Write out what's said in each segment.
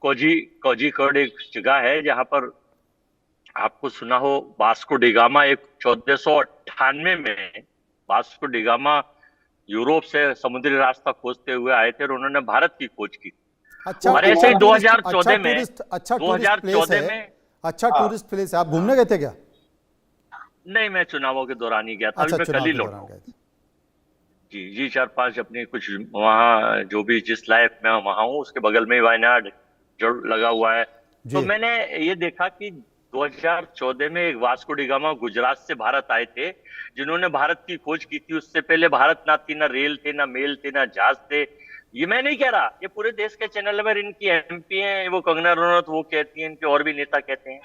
कोझिकोड एक जगह है जहां पर आपको सुना हो, वास्को डिगामा एक 1498 में वास्को डिगामा यूरोप से समुद्री रास्ता खोजते हुए आए थे और उन्होंने भारत की खोज की। अच्छा और ऐसे ही अच्छा 2014 में टूरिस्ट अच्छा टूरिस्ट प्लेस 2014 है। में अच्छा टूरिस्ट प्लेस है। आप घूमने गए थे क्या? नहीं, मैं चुनावों के दौरान ही गया था, अभी अच्छा, मैं कल चुनाव ही के लौटा दौरान हूँ। गए थे। जी जी, 4-5 अपने कुछ वहाँ जो भी जिस लाइफ में वहां हूँ उसके बगल में ही वायनाड जो लगा हुआ है। तो जी। मैंने ये देखा कि 2014 में एक वास्को डिगामा गुजरात से भारत आए थे, जिन्होंने भारत की खोज की थी। उससे पहले भारत ना थी, ना रेल थे, ना मेल थे, ना जहाज थे। ये मैं नहीं कह रहा, ये पूरे देश के चैनल में इनकी एमपी हैं, वो कंगना रनौत वो कहती हैं, इनके और भी नेता कहते हैं।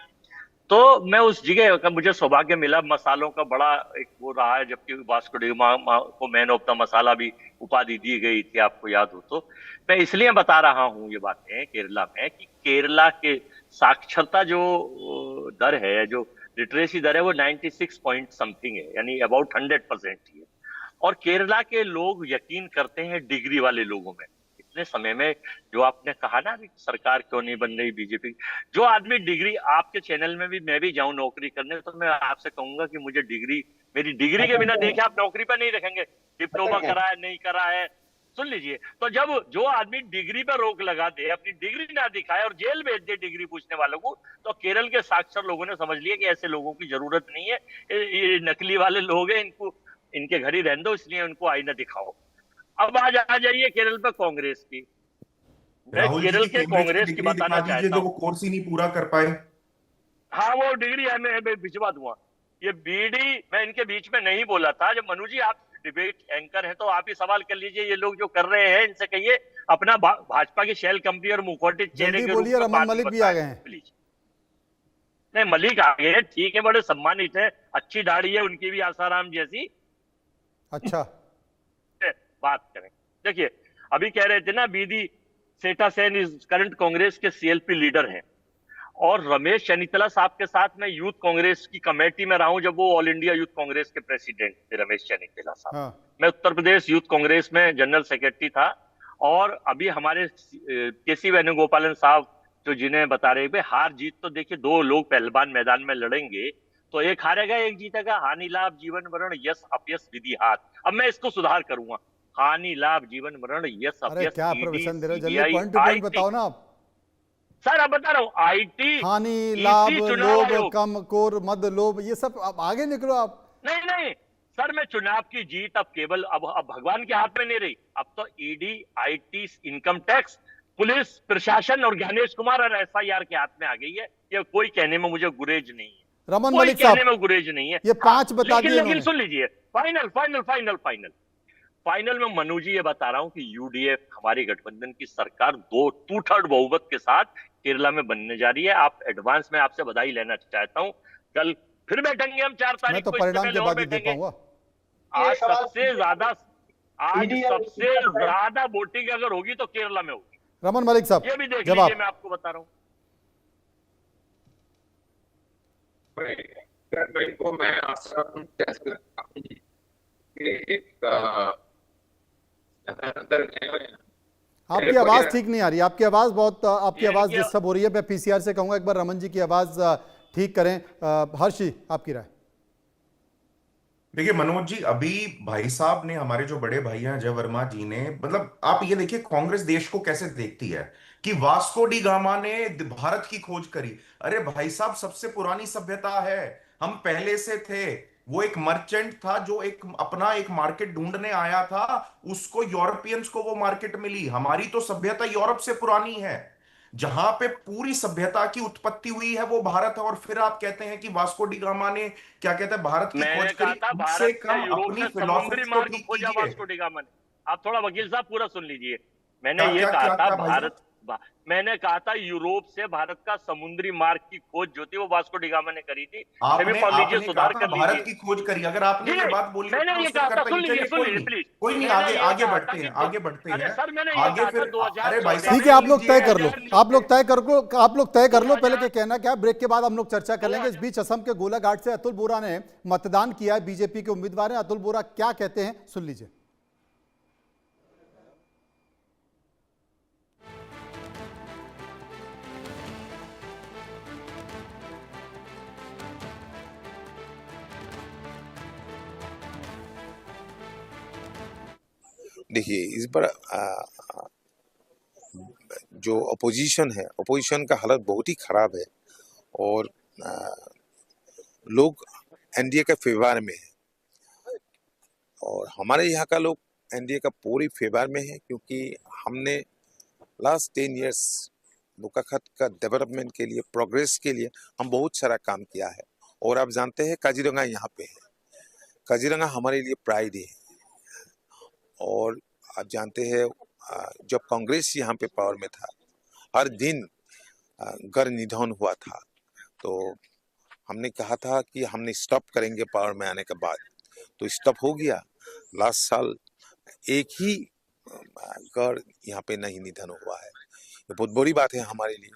तो मैं उस जगह का मुझे सौभाग्य मिला, मसालों का बड़ा एक वो रहा है, जबकि वास्को डी गामा को मैन ऑफ द मसाला भी उपाधि दी गई थी, आपको याद हो तो। मैं इसलिए बता रहा हूँ ये बातें केरला में कि केरला के साक्षरता जो दर है, जो लिटरेसी दर है, वो 96 पॉइंट समथिंग है, यानी अबाउट 100% ही है। और केरला के लोग यकीन करते हैं डिग्री वाले लोगों में। इतने समय में जो आपने कहा ना कि सरकार क्यों नहीं बन रही बीजेपी, जो आदमी डिग्री, आपके चैनल में भी मैं भी जाऊं नौकरी करने, तो मैं आपसे कहूंगा कि मुझे डिग्री, मेरी डिग्री के बिना देखे आप नौकरी पर नहीं रखेंगे। डिप्लोमा करा है नहीं करा है, सुन लीजिए। तो जब जो आदमी डिग्री पर रोक लगा दे, अपनी डिग्री ना दिखाए और जेल भेज दे डिग्री पूछने वालों को, तो केरल के साक्षर लोगों ने समझ लिया कि ऐसे लोगों की जरूरत नहीं है। ये नकली वाले लोग हैं, इनको इनके घर ही रहने दो, इसलिए उनको आईना दिखाओ। अब आज आ जाइए केरल पे कांग्रेस की। मैं राहुल जी केरल की के कैम्ब्रिज की कांग्रेस की डिग्री बताना दिखा दीजिए चाहता जो हूँ। वो कोर्स ही नहीं पूरा कर पाए। हाँ, वो डिग्री है, मैं भिजवा दूंगा। ये बीडी मैं इनके बीच में नहीं बोला था। जब मनु जी आप डिबेट एंकर हैं तो आप ही सवाल कर लीजिए, ये लोग जो कर रहे हैं इनसे कहिए अपना भाजपा की शेल कंपनी और मुखौटे चेहरे जल्दी के रूप बोलिए, में रमन बाद में मलिक भी आ बताएं गए हैं। प्लीज। नहीं, मलिक आ गए हैं, ठीक है, बड़े सम्मानित है, अच्छी दाढ़ी है उनकी भी आसाराम जैसी। अच्छा। बात करें, देखिए अभी कह रहे थे ना, बीडी सेठा सेन इज करंट कांग्रेस के सीएलपी लीडर हैं। और रमेश चन्नीतला साहब के साथ मैं यूथ कांग्रेस की कमेटी में रहा हूं, जब वो ऑल इंडिया यूथ कांग्रेस के प्रेसिडेंट थे रमेश चन्नीतला साहब। हाँ। मैं उत्तर प्रदेश यूथ कांग्रेस में जनरल सेक्रेटरी था। और अभी हमारे केसी वेणुगोपालन साहब जो जिन्हें बता रहे हैं, हार जीत तो देखिए, दो लोग पहलवान मैदान में लड़ेंगे तो एक हारेगा एक जीतेगा। हानि लाभ जीवन मरण यश अपयश विधि हाथ। अब मैं इसको सुधार करूंगा, हानि लाभ जीवन मरण यश अरे अपयश क्या ईडी प्रवचन दे रहे हो, जल्दी CBI point two point IT. बताओ ना आप। सर अब बता रहा हूं, आईटी, हानि लाभ ईसी, चुनाव लोभ आयोग। कम कोर मद लोभ, ये सब अब आगे निकलो आप। नहीं नहीं सर, मैं चुनाव की जीत अब केवल अब भगवान के हाथ में नहीं रही। अब तो ED, IT, income tax, police प्रशासन और ज्ञानेश कुमार और एसआईआर के हाथ में आ गई है। ये कोई कहने में मुझे गुरेज नहीं है, रमन कोई मलिक कहने साहब, में गुरेज नहीं है। ये 5 बता लेकिन दिए लेकिन इन्होंने। सुन लीजिए, final final final final final में मनु जी ये बता रहा हूं कि यूडीएफ हमारी गठबंधन की सरकार 2/3 बहुमत के साथ केरला में बनने जा रही है। आप एडवांस में आपसे बधाई लेना चाहता हूं। कल फिर बैठेंगे हम 4 मैं तारीख तो को, इससे परिणाम पहले के और बाद ही दे बैठेंगे। पाऊंगा। आज सबसे ज्यादा आज सबसे ज्यादा वोटिंग अगर होगी तो केरला में होगी। रमन मलिक साहब, ये भी देख लीजिए, जवाब। मैं आपको बता रहा हूं। को मैं आशा आपकी आवाज ठीक नहीं आ रही, आपकी आवाज बहुत, आपकी आवाज ये डिस्टर्ब हो रही है। मैं पीसीआर से कहूंगा एक बार रमन जी की आवाज ठीक करें। हर्षी, आपकी राय। देखिए मनोज जी, अभी भाई साहब ने, हमारे जो बड़े भाई हैं अजय वर्मा जी ने, मतलब आप ये देखिए कांग्रेस देश को कैसे देखती है कि वास्को डी गामा ने भारत की खोज करी। अरे भाई साहब, सबसे पुरानी सभ्यता है, हम पहले से थे। वो एक मर्चेंट था जो एक अपना एक मार्केट ढूंढने आया था, उसको यूरोपियंस को वो मार्केट मिली। हमारी तो सभ्यता यूरोप से पुरानी है। जहां पे पूरी सभ्यता की उत्पत्ति हुई है वो भारत है। और फिर आप कहते हैं कि वास्को डी गामा ने क्या कहते हैं भारत की मैंने खोज कहा करी। था कम से भारत से कम यूरोप अपनी से समुद्री फिलॉसफी तो मार्ग ठीक खोजा कीजिए। वास्को डी गामा ने। आप थोड़ा वकील साहब पूरा सुन लीजिए। मैंने क्या ये क्या कहा क्या था क्या भाई साहब? मैंने कहा था यूरोप से भारत का समुद्री मार्ग की खोज जो थी वो वास्को डी गामा ने करी थी। सेमी आपने पढ़ लीजिए, आपने कहा सुधार था कर भारत लीजिए। की खोज करी। अगर आपने जी ये बात बोली तो मैंने मैं ये उस पर कहा था, करता सुन ही, लीजिए चलिए सुन कोई लीजिए नहीं। प्लीज। कोई नहीं, मैंने आगे ये आगे कहा था बढ़ते कि हैं, आगे बढ़ते अरे हैं। सर, मैंने ये आगे कहा था फिर अरे भाई 2014 साहब ठीक है, में आप लोग तय कर लो, आप लोग 2000 तय कर लो, आप लोग तय कर लो। पहले के 2000 कहना क्या, ब्रेक के बाद हम लोग चर्चा कर लेंगे। इस 2000 बीच असम के गोलाघाट से अतुल बोरा ने मतदान किया है, बीजेपी के उम्मीदवार हैं। अतुल बोरा क्या कहते हैं, सुन लीजिए। देखिए इस बार जो अपोजिशन है, अपोजिशन का हालत बहुत ही खराब है और लोग एनडीए के फेवर में है और हमारे यहाँ का लोग एनडीए का पूरी फेवर में है, क्योंकि हमने लास्ट 10 इयर्स बोकाखात का डेवलपमेंट के लिए, प्रोग्रेस के लिए हम बहुत सारा काम किया है। और आप जानते हैं काजीरंगा यहाँ पे है, काजीरंगा हमारे लिए प्राइड है। और आप जानते हैं जब कांग्रेस यहाँ पे पावर में था, हर दिन घर निधन हुआ था, तो हमने कहा था कि हमने स्टॉप करेंगे पावर में आने के बाद, तो स्टॉप हो गया। लास्ट साल एक ही घर यहाँ पे नहीं निधन हुआ है, ये बहुत बड़ी बात है हमारे लिए।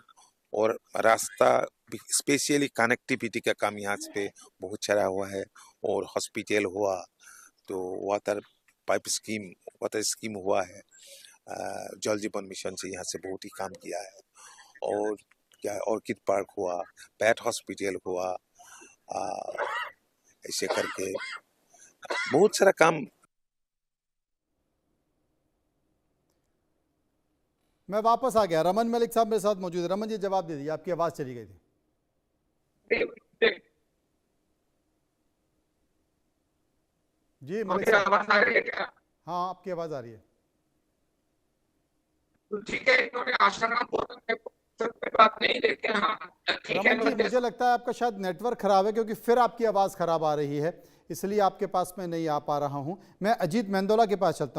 और रास्ता, स्पेशली कनेक्टिविटी का काम यहाँ पे बहुत सारा हुआ है, और हॉस्पिटल हुआ, तो वाटर स्कीम हुआ है, जल जीवन मिशन से यहाँ से बहुत ही काम किया है। और क्या ऑर्किड पार्क हुआ, पैट हॉस्पिटल हुआ, ऐसे करके बहुत सारा काम। मैं वापस आ गया। रमन मलिक साहब मेरे साथ मौजूद है। रमन जी जवाब दे दीजिए, आपकी आवाज चली गई थी। जी मलिक साहब, आवाज आ रही है क्या? हाँ आपकी आवाज आ रही है। ठीक है, इन्होंने आसाराम पे बात नहीं, लेकिन हाँ ठीक है। रमन जी मुझे लगता है आपका शायद नेटवर्क खराब है, क्योंकि फिर आपकी आवाज खराब आ रही है, इसलिए आपके पास मैं नहीं आ पा रहा हूं। मैं अजीत मेंदोला के पास चलता हूं।